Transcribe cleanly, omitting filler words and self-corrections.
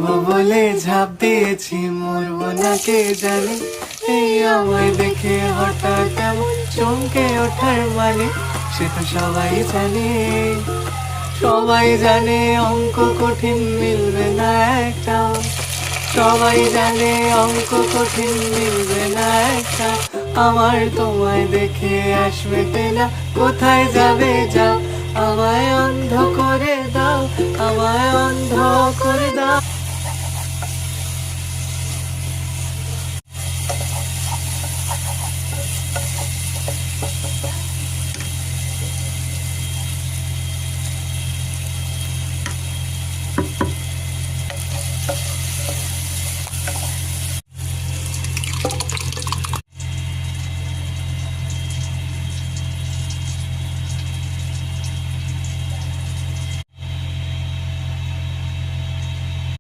মরবো বলে ঝাঁপ দিয়েছি, মরবো না কে জানে। এই আমায় দেখে হঠাৎ এমন চমকে ওঠার মানে, সে তো সবাই জানে। সবাই জানে অঙ্ক কঠিন, মিলবে না একটাও। সবাই জানে অঙ্ক কঠিন, মিলবে না একটা। আমার তোমায় দেখে আসবে না, কোথায় যাবে যাও। আমায় অন্ধ করে দাও, আমায় অন্ধ করে দাও।